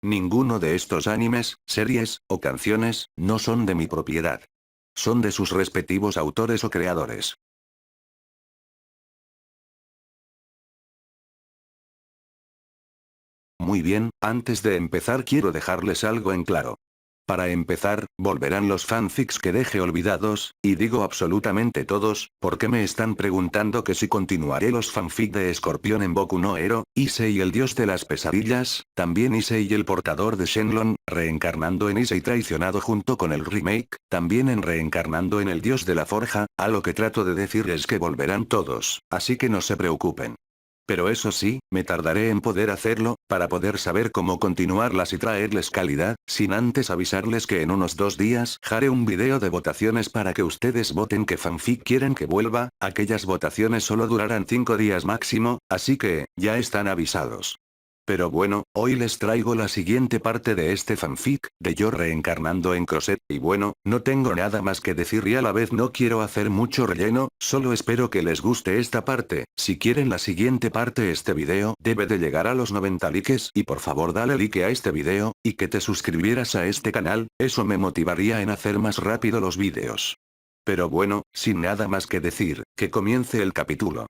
Ninguno de estos animes, series, o canciones, no son de mi propiedad. Son de sus respectivos autores o creadores. Muy bien, antes de empezar quiero dejarles algo en claro. Para empezar, volverán los fanfics que dejé olvidados, y digo absolutamente todos, porque me están preguntando que si continuaré los fanfic de Escorpión en Boku no Hero, Issei el dios de las pesadillas, también Issei el portador de Shenlong, reencarnando en Issei traicionado junto con el remake, también en reencarnando en el dios de la forja, a lo que trato de decir es que volverán todos, así que no se preocupen. Pero eso sí, me tardaré en poder hacerlo, para poder saber cómo continuarlas y traerles calidad, sin antes avisarles que en unos 2 días haré un video de votaciones para que ustedes voten qué fanfic quieren que vuelva, aquellas votaciones solo durarán 5 días máximo, así que, ya están avisados. Pero bueno, hoy les traigo la siguiente parte de este fanfic, de yo reencarnando en Crosset, y bueno, no tengo nada más que decir y a la vez no quiero hacer mucho relleno, solo espero que les guste esta parte. Si quieren la siguiente parte, este video debe de llegar a los 90 likes y por favor dale like a este video, y que te suscribieras a este canal, eso me motivaría en hacer más rápido los videos. Pero bueno, sin nada más que decir, que comience el capítulo.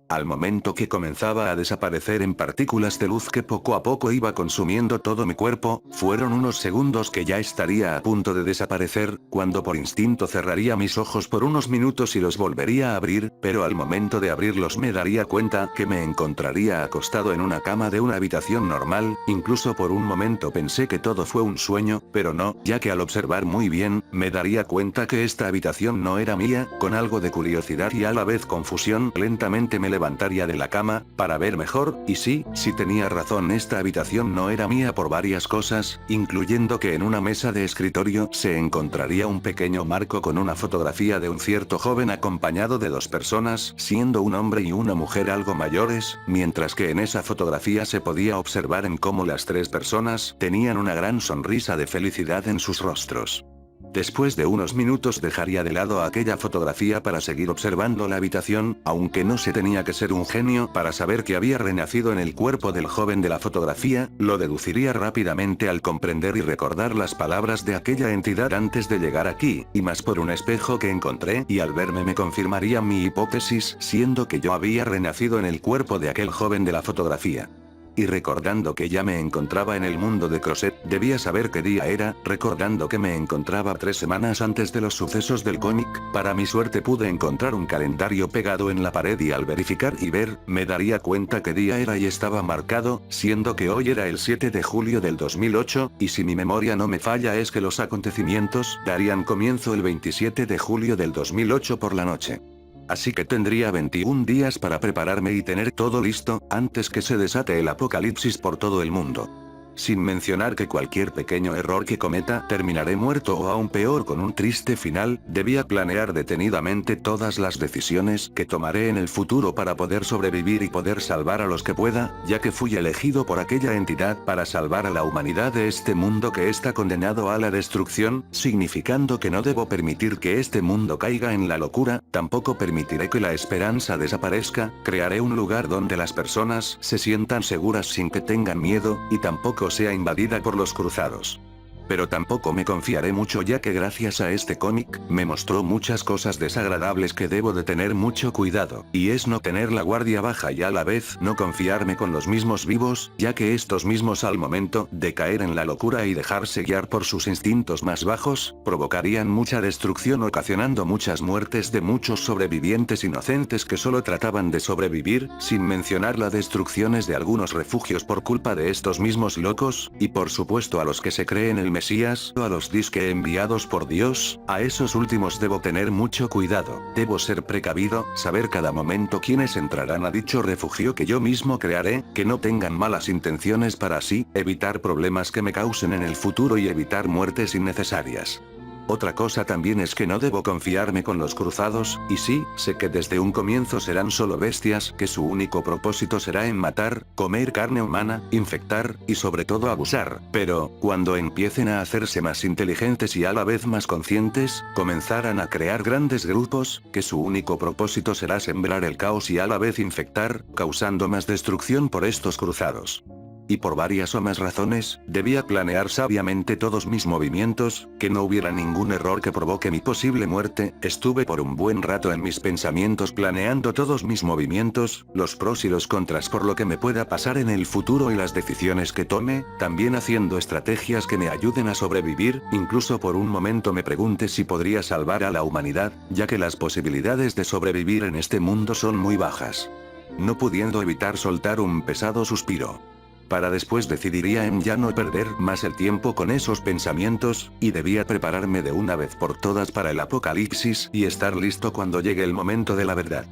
Al momento que comenzaba a desaparecer en partículas de luz que poco a poco iba consumiendo todo mi cuerpo, fueron unos segundos que ya estaría a punto de desaparecer, cuando por instinto cerraría mis ojos por unos minutos y los volvería a abrir, pero al momento de abrirlos me daría cuenta que me encontraría acostado en una cama de una habitación normal, incluso por un momento pensé que todo fue un sueño, pero no, ya que al observar muy bien, me daría cuenta que esta habitación no era mía, con algo de curiosidad y a la vez confusión, lentamente me levantaría de la cama, para ver mejor, y sí tenía razón, esta habitación no era mía por varias cosas, incluyendo que en una mesa de escritorio se encontraría un pequeño marco con una fotografía de un cierto joven acompañado de 2 personas, siendo un hombre y una mujer algo mayores, mientras que en esa fotografía se podía observar en cómo las 3 personas tenían una gran sonrisa de felicidad en sus rostros. Después de unos minutos dejaría de lado aquella fotografía para seguir observando la habitación, aunque no se tenía que ser un genio para saber que había renacido en el cuerpo del joven de la fotografía, lo deduciría rápidamente al comprender y recordar las palabras de aquella entidad antes de llegar aquí, y más por un espejo que encontré, y al verme me confirmaría mi hipótesis, siendo que yo había renacido en el cuerpo de aquel joven de la fotografía. Y recordando que ya me encontraba en el mundo de Crosset, debía saber qué día era, recordando que me encontraba 3 semanas antes de los sucesos del cómic, para mi suerte pude encontrar un calendario pegado en la pared y al verificar y ver, me daría cuenta qué día era y estaba marcado, siendo que hoy era el 7 de julio del 2008, y si mi memoria no me falla es que los acontecimientos darían comienzo el 27 de julio del 2008 por la noche. Así que tendría 21 días para prepararme y tener todo listo, antes que se desate el apocalipsis por todo el mundo. Sin mencionar que cualquier pequeño error que cometa terminaré muerto o aún peor con un triste final, debía planear detenidamente todas las decisiones que tomaré en el futuro para poder sobrevivir y poder salvar a los que pueda, ya que fui elegido por aquella entidad para salvar a la humanidad de este mundo que está condenado a la destrucción, significando que no debo permitir que este mundo caiga en la locura, tampoco permitiré que la esperanza desaparezca, crearé un lugar donde las personas se sientan seguras sin que tengan miedo, y tampoco sea invadida por los cruzados. Pero tampoco me confiaré mucho ya que gracias a este cómic, me mostró muchas cosas desagradables que debo de tener mucho cuidado, y es no tener la guardia baja y a la vez no confiarme con los mismos vivos, ya que estos mismos al momento de caer en la locura y dejarse guiar por sus instintos más bajos, provocarían mucha destrucción ocasionando muchas muertes de muchos sobrevivientes inocentes que solo trataban de sobrevivir, sin mencionar las destrucciones de algunos refugios por culpa de estos mismos locos, y por supuesto a los que se creen el Mesías o a los disque enviados por Dios, a esos últimos debo tener mucho cuidado, debo ser precavido, saber cada momento quiénes entrarán a dicho refugio que yo mismo crearé, que no tengan malas intenciones para así, evitar problemas que me causen en el futuro y evitar muertes innecesarias. Otra cosa también es que no debo confiarme con los cruzados, y sí, sé que desde un comienzo serán solo bestias que su único propósito será en matar, comer carne humana, infectar, y sobre todo abusar, pero, cuando empiecen a hacerse más inteligentes y a la vez más conscientes, comenzarán a crear grandes grupos, que su único propósito será sembrar el caos y a la vez infectar, causando más destrucción por estos cruzados. Y por varias o más razones, debía planear sabiamente todos mis movimientos, que no hubiera ningún error que provoque mi posible muerte. Estuve por un buen rato en mis pensamientos planeando todos mis movimientos, los pros y los contras por lo que me pueda pasar en el futuro y las decisiones que tome, también haciendo estrategias que me ayuden a sobrevivir. Incluso por un momento me pregunté si podría salvar a la humanidad, ya que las posibilidades de sobrevivir en este mundo son muy bajas. No pudiendo evitar soltar un pesado suspiro. Para después decidiría en ya no perder más el tiempo con esos pensamientos, y debía prepararme de una vez por todas para el apocalipsis y estar listo cuando llegue el momento de la verdad.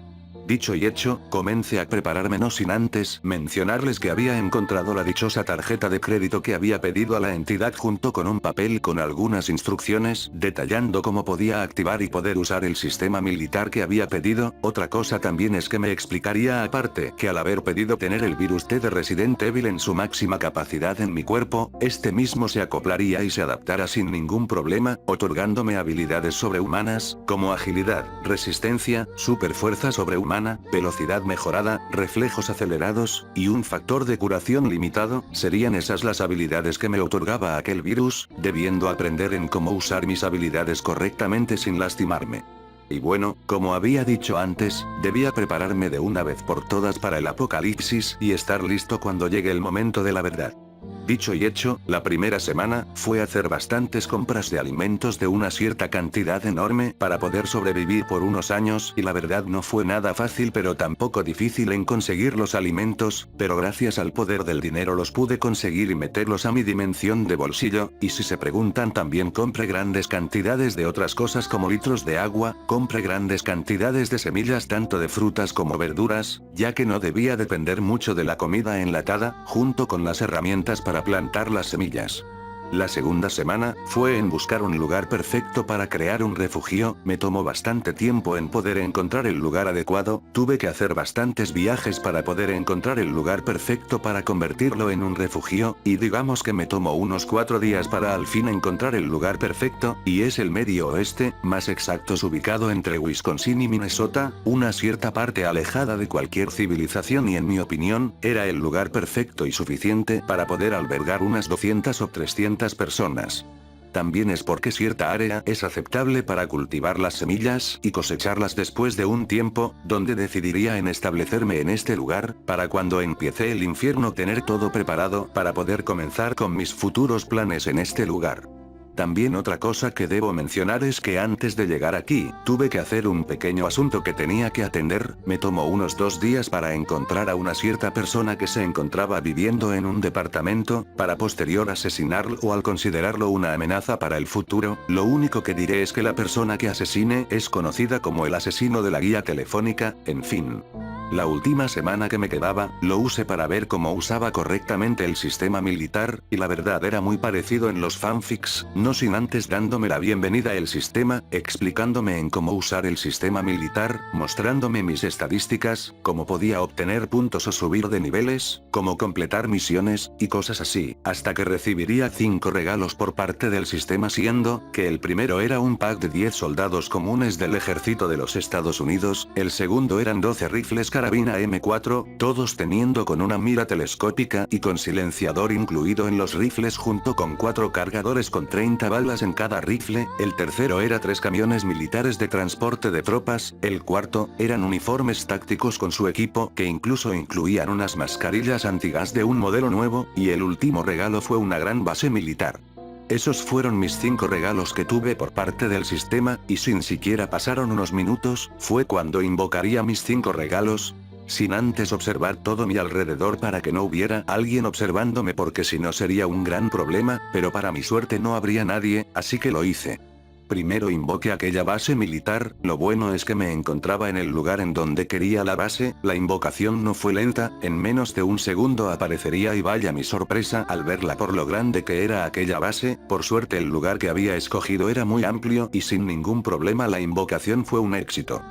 Dicho y hecho, comencé a prepararme no sin antes mencionarles que había encontrado la dichosa tarjeta de crédito que había pedido a la entidad junto con un papel con algunas instrucciones detallando cómo podía activar y poder usar el sistema militar que había pedido. Otra cosa también es que me explicaría aparte que al haber pedido tener el virus T de Resident Evil en su máxima capacidad en mi cuerpo, este mismo se acoplaría y se adaptara sin ningún problema, otorgándome habilidades sobrehumanas, como agilidad, resistencia, superfuerza sobrehumana, velocidad mejorada, reflejos acelerados, y un factor de curación limitado. Serían esas las habilidades que me otorgaba aquel virus, debiendo aprender en cómo usar mis habilidades correctamente sin lastimarme. Y bueno, como había dicho antes, debía prepararme de una vez por todas para el apocalipsis y estar listo cuando llegue el momento de la verdad. Dicho y hecho, la primera semana, fue hacer bastantes compras de alimentos de una cierta cantidad enorme para poder sobrevivir por unos años, y la verdad no fue nada fácil pero tampoco difícil en conseguir los alimentos, pero gracias al poder del dinero los pude conseguir y meterlos a mi dimensión de bolsillo. Y si se preguntan, también compré grandes cantidades de otras cosas como litros de agua, compré grandes cantidades de semillas tanto de frutas como verduras, ya que no debía depender mucho de la comida enlatada, junto con las herramientas para plantar las semillas. La segunda semana, fue en buscar un lugar perfecto para crear un refugio. Me tomó bastante tiempo en poder encontrar el lugar adecuado, tuve que hacer bastantes viajes para poder encontrar el lugar perfecto para convertirlo en un refugio, y digamos que me tomó unos 4 días para al fin encontrar el lugar perfecto, y es el Medio Oeste, más exactos ubicado entre Wisconsin y Minnesota, una cierta parte alejada de cualquier civilización, y en mi opinión, era el lugar perfecto y suficiente para poder albergar unas 200 o 300 personas. También es porque cierta área es aceptable para cultivar las semillas y cosecharlas después de un tiempo, donde decidiría en establecerme en este lugar, para cuando empiece el infierno tener todo preparado para poder comenzar con mis futuros planes en este lugar. También otra cosa que debo mencionar es que antes de llegar aquí, tuve que hacer un pequeño asunto que tenía que atender. Me tomó unos 2 días para encontrar a una cierta persona que se encontraba viviendo en un departamento, para posterior asesinarlo o al considerarlo una amenaza para el futuro. Lo único que diré es que la persona que asesine es conocida como el asesino de la guía telefónica. En fin. La última semana que me quedaba, lo usé para ver cómo usaba correctamente el sistema militar, y la verdad era muy parecido en los fanfics, no sin antes dándome la bienvenida el sistema, explicándome en cómo usar el sistema militar, mostrándome mis estadísticas, cómo podía obtener puntos o subir de niveles, cómo completar misiones, y cosas así, hasta que recibiría 5 regalos por parte del sistema, siendo que el primero era un pack de 10 soldados comunes del ejército de los Estados Unidos, el segundo eran 12 rifles carabina M4, todos teniendo con una mira telescópica y con silenciador incluido en los rifles junto con 4 cargadores con 30 balas en cada rifle, el tercero era 3 camiones militares de transporte de tropas, el cuarto, eran uniformes tácticos con su equipo que incluso incluían unas mascarillas antigas de un modelo nuevo, y el último regalo fue una gran base militar. Esos fueron mis 5 regalos que tuve por parte del sistema, y sin siquiera pasaron unos minutos, fue cuando invocaría mis 5 regalos, sin antes observar todo mi alrededor para que no hubiera alguien observándome, porque si no sería un gran problema, pero para mi suerte no habría nadie, así que lo hice. Primero invoqué aquella base militar, lo bueno es que me encontraba en el lugar en donde quería la base, la invocación no fue lenta, en menos de un segundo aparecería y vaya mi sorpresa al verla por lo grande que era aquella base, por suerte el lugar que había escogido era muy amplio y sin ningún problema la invocación fue un éxito.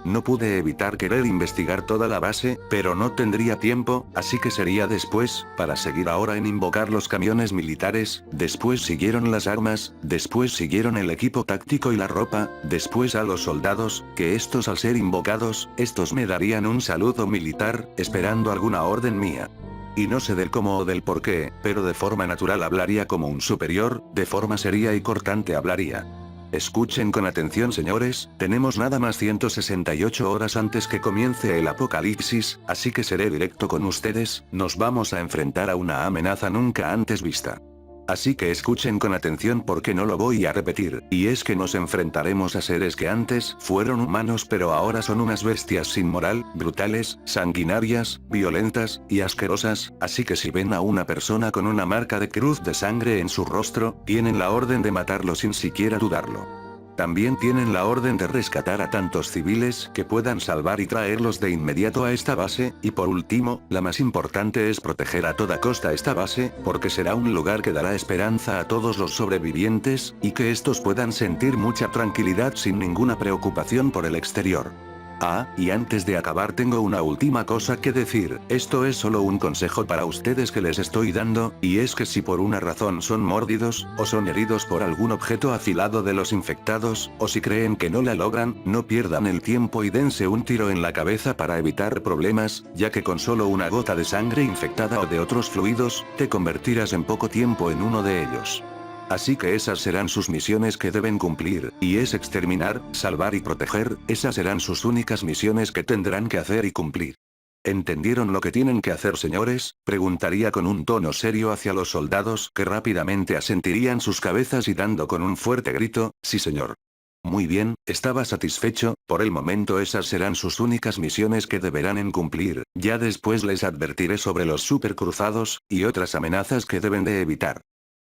No pude evitar querer investigar toda la base, pero no tendría tiempo, así que sería después, para seguir ahora en invocar los camiones militares, después siguieron las armas, después siguieron el equipo táctico y la ropa, después a los soldados, que estos al ser invocados, estos me darían un saludo militar, esperando alguna orden mía. Y no sé del cómo o del por qué, pero de forma natural hablaría como un superior, de forma seria y cortante hablaría. Escuchen con atención señores, tenemos nada más 168 horas antes que comience el apocalipsis, así que seré directo con ustedes, nos vamos a enfrentar a una amenaza nunca antes vista. Así que escuchen con atención porque no lo voy a repetir, y es que nos enfrentaremos a seres que antes fueron humanos pero ahora son unas bestias sin moral, brutales, sanguinarias, violentas, y asquerosas, así que si ven a una persona con una marca de cruz de sangre en su rostro, tienen la orden de matarlo sin siquiera dudarlo. También tienen la orden de rescatar a tantos civiles que puedan salvar y traerlos de inmediato a esta base, y por último, la más importante es proteger a toda costa esta base, porque será un lugar que dará esperanza a todos los sobrevivientes, y que estos puedan sentir mucha tranquilidad sin ninguna preocupación por el exterior. Ah, y antes de acabar tengo una última cosa que decir, esto es solo un consejo para ustedes que les estoy dando, y es que si por una razón son mordidos, o son heridos por algún objeto afilado de los infectados, o si creen que no la logran, no pierdan el tiempo y dense un tiro en la cabeza para evitar problemas, ya que con solo una gota de sangre infectada o de otros fluidos, te convertirás en poco tiempo en uno de ellos. Así que esas serán sus misiones que deben cumplir, y es exterminar, salvar y proteger, esas serán sus únicas misiones que tendrán que hacer y cumplir. ¿Entendieron lo que tienen que hacer señores? Preguntaría con un tono serio hacia los soldados que rápidamente asentirían sus cabezas y dando con un fuerte grito, sí señor. Muy bien, estaba satisfecho, por el momento esas serán sus únicas misiones que deberán cumplir, ya después les advertiré sobre los supercruzados, y otras amenazas que deben de evitar.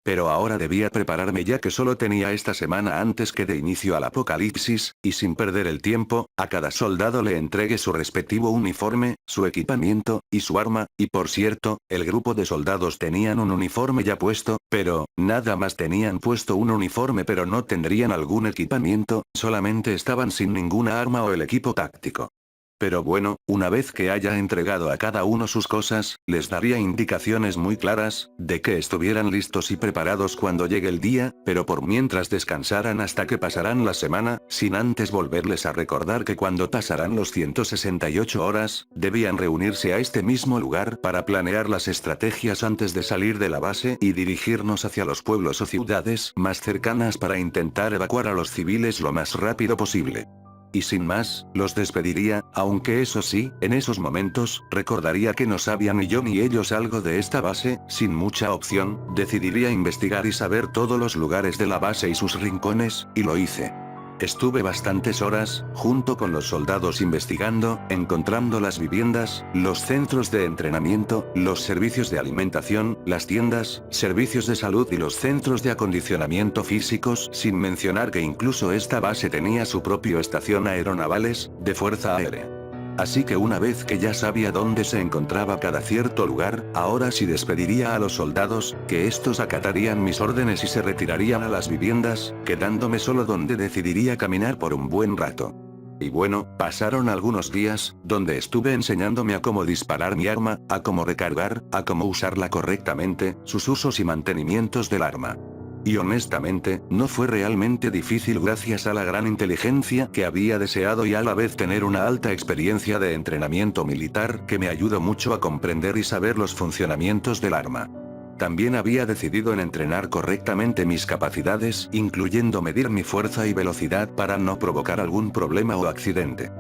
Pero ahora debía prepararme ya que solo tenía esta semana antes que de inicio al apocalipsis, y sin perder el tiempo, a cada soldado le entregué su respectivo uniforme, su equipamiento, y su arma, y por cierto, el grupo de soldados tenían un uniforme ya puesto, pero, nada más tenían puesto un uniforme pero no tendrían algún equipamiento, solamente estaban sin ninguna arma o el equipo táctico. Pero bueno, una vez que haya entregado a cada uno sus cosas, les daría indicaciones muy claras, de que estuvieran listos y preparados cuando llegue el día, pero por mientras descansaran hasta que pasarán la semana, sin antes volverles a recordar que cuando pasarán los 168 horas, debían reunirse a este mismo lugar para planear las estrategias antes de salir de la base y dirigirnos hacia los pueblos o ciudades más cercanas para intentar evacuar a los civiles lo más rápido posible. Y sin más, los despediría, aunque eso sí, en esos momentos, recordaría que no sabía ni yo ni ellos algo de esta base, sin mucha opción, decidiría investigar y saber todos los lugares de la base y sus rincones, y lo hice. Estuve bastantes horas, junto con los soldados investigando, encontrando las viviendas, los centros de entrenamiento, los servicios de alimentación, las tiendas, servicios de salud y los centros de acondicionamiento físicos, sin mencionar que incluso esta base tenía su propio estación aeronavales, de fuerza aérea. Así que una vez que ya sabía dónde se encontraba cada cierto lugar, ahora sí despediría a los soldados, que estos acatarían mis órdenes y se retirarían a las viviendas, quedándome solo donde decidiría caminar por un buen rato. Y bueno, pasaron algunos días, donde estuve enseñándome a cómo disparar mi arma, a cómo recargar, a cómo usarla correctamente, sus usos y mantenimientos del arma. Y honestamente, no fue realmente difícil gracias a la gran inteligencia que había deseado y a la vez tener una alta experiencia de entrenamiento militar que me ayudó mucho a comprender y saber los funcionamientos del arma. También había decidido en entrenar correctamente mis capacidades, incluyendo medir mi fuerza y velocidad para no provocar algún problema o accidente.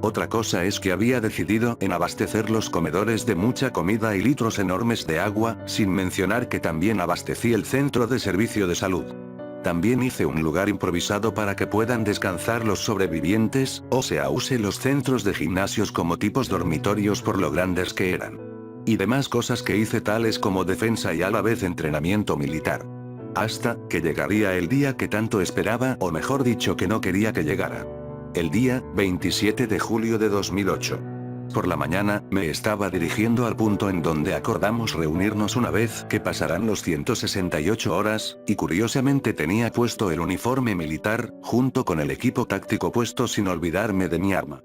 Otra cosa es que había decidido en abastecer los comedores de mucha comida y litros enormes de agua, sin mencionar que también abastecí el centro de servicio de salud. También hice un lugar improvisado para que puedan descansar los sobrevivientes, o sea use los centros de gimnasios como tipos dormitorios por lo grandes que eran. Y demás cosas que hice tales como defensa y a la vez entrenamiento militar. Hasta que llegaría el día que tanto esperaba, o mejor dicho que no quería que llegara. El día, 27 de julio de 2008. Por la mañana, me estaba dirigiendo al punto en donde acordamos reunirnos una vez que pasarán los 168 horas, y curiosamente tenía puesto el uniforme militar, junto con el equipo táctico puesto sin olvidarme de mi arma.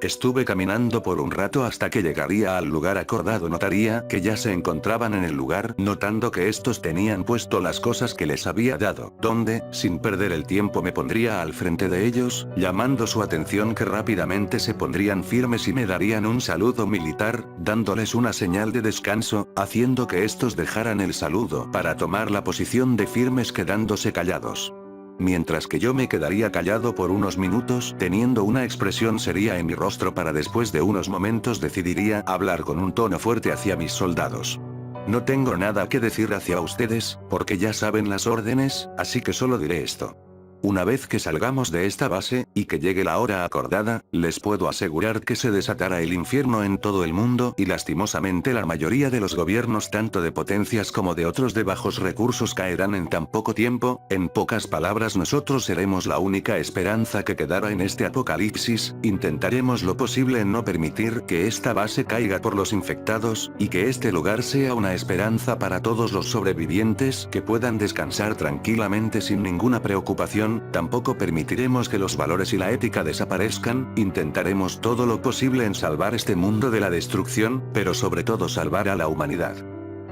Estuve caminando por un rato hasta que llegaría al lugar acordado. Notaría que ya se encontraban en el lugar, notando que estos tenían puesto las cosas que les había dado, donde, sin perder el tiempo me pondría al frente de ellos, llamando su atención que rápidamente se pondrían firmes y me darían un saludo militar, dándoles una señal de descanso, haciendo que estos dejaran el saludo para tomar la posición de firmes quedándose callados. Mientras que yo me quedaría callado por unos minutos, teniendo una expresión seria en mi rostro para después de unos momentos decidiría hablar con un tono fuerte hacia mis soldados. No tengo nada que decir hacia ustedes, porque ya saben las órdenes, así que solo diré esto. Una vez que salgamos de esta base, y que llegue la hora acordada, les puedo asegurar que se desatará el infierno en todo el mundo y lastimosamente la mayoría de los gobiernos tanto de potencias como de otros de bajos recursos caerán en tan poco tiempo. En pocas palabras, nosotros seremos la única esperanza que quedará en este apocalipsis. Intentaremos lo posible en no permitir que esta base caiga por los infectados, y que este lugar sea una esperanza para todos los sobrevivientes que puedan descansar tranquilamente sin ninguna preocupación. Tampoco permitiremos que los valores y la ética desaparezcan, intentaremos todo lo posible en salvar este mundo de la destrucción, pero sobre todo salvar a la humanidad.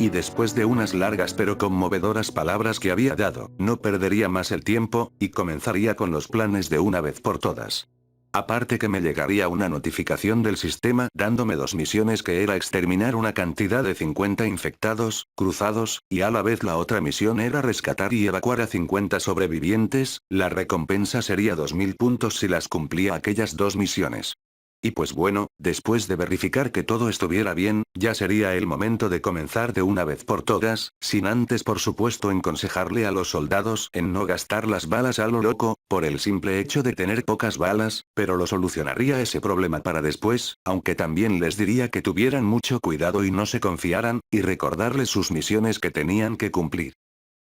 Y después de unas largas pero conmovedoras palabras que había dado, no perdería más el tiempo, y comenzaría con los planes de una vez por todas. Aparte que me llegaría una notificación del sistema dándome dos misiones, que era exterminar una cantidad de 50 infectados, cruzados, y a la vez la otra misión era rescatar y evacuar a 50 sobrevivientes. La recompensa sería 2000 puntos si las cumplía aquellas dos misiones. Y pues bueno, después de verificar que todo estuviera bien, ya sería el momento de comenzar de una vez por todas, sin antes por supuesto aconsejarle a los soldados en no gastar las balas a lo loco, por el simple hecho de tener pocas balas, pero lo solucionaría ese problema para después, aunque también les diría que tuvieran mucho cuidado y no se confiaran, y recordarles sus misiones que tenían que cumplir.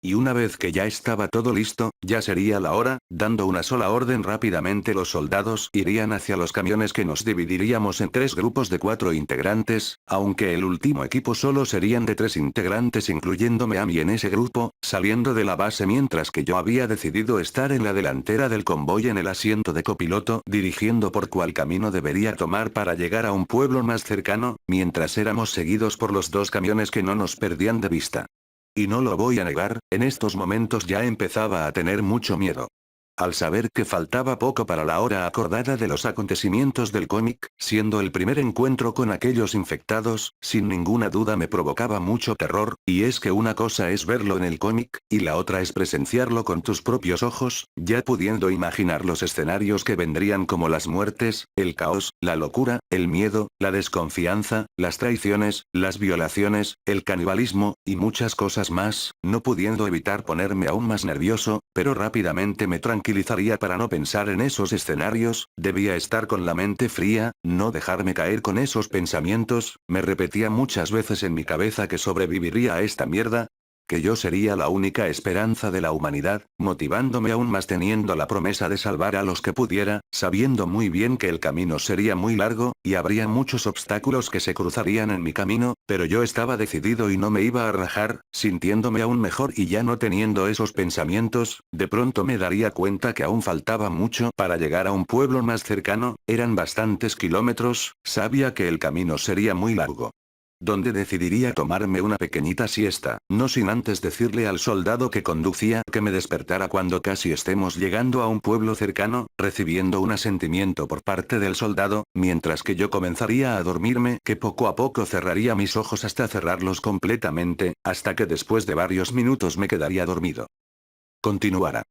Y una vez que ya estaba todo listo, ya sería la hora, dando una sola orden rápidamente los soldados irían hacia los camiones que nos dividiríamos en 3 grupos de 4 integrantes, aunque el último equipo solo serían de 3 integrantes incluyéndome a mí en ese grupo, saliendo de la base mientras que yo había decidido estar en la delantera del convoy en el asiento de copiloto dirigiendo por cuál camino debería tomar para llegar a un pueblo más cercano, mientras éramos seguidos por los 2 camiones que no nos perdían de vista. Y no lo voy a negar, en estos momentos ya empezaba a tener mucho miedo. Al saber que faltaba poco para la hora acordada de los acontecimientos del cómic, siendo el primer encuentro con aquellos infectados, sin ninguna duda me provocaba mucho terror, y es que una cosa es verlo en el cómic, y la otra es presenciarlo con tus propios ojos, ya pudiendo imaginar los escenarios que vendrían como las muertes, el caos, la locura, el miedo, la desconfianza, las traiciones, las violaciones, el canibalismo, y muchas cosas más, no pudiendo evitar ponerme aún más nervioso, pero rápidamente me tranquilizaría para no pensar en esos escenarios. Debía estar con la mente fría, no dejarme caer con esos pensamientos. Me repetía muchas veces en mi cabeza que sobreviviría a esta mierda, que yo sería la única esperanza de la humanidad, motivándome aún más teniendo la promesa de salvar a los que pudiera, sabiendo muy bien que el camino sería muy largo, y habría muchos obstáculos que se cruzarían en mi camino, pero yo estaba decidido y no me iba a rajar, sintiéndome aún mejor y ya no teniendo esos pensamientos. De pronto me daría cuenta que aún faltaba mucho para llegar a un pueblo más cercano, eran bastantes kilómetros, sabía que el camino sería muy largo, donde decidiría tomarme una pequeñita siesta, no sin antes decirle al soldado que conducía que me despertara cuando casi estemos llegando a un pueblo cercano, recibiendo un asentimiento por parte del soldado, mientras que yo comenzaría a dormirme, que poco a poco cerraría mis ojos hasta cerrarlos completamente, hasta que después de varios minutos me quedaría dormido. Continuará.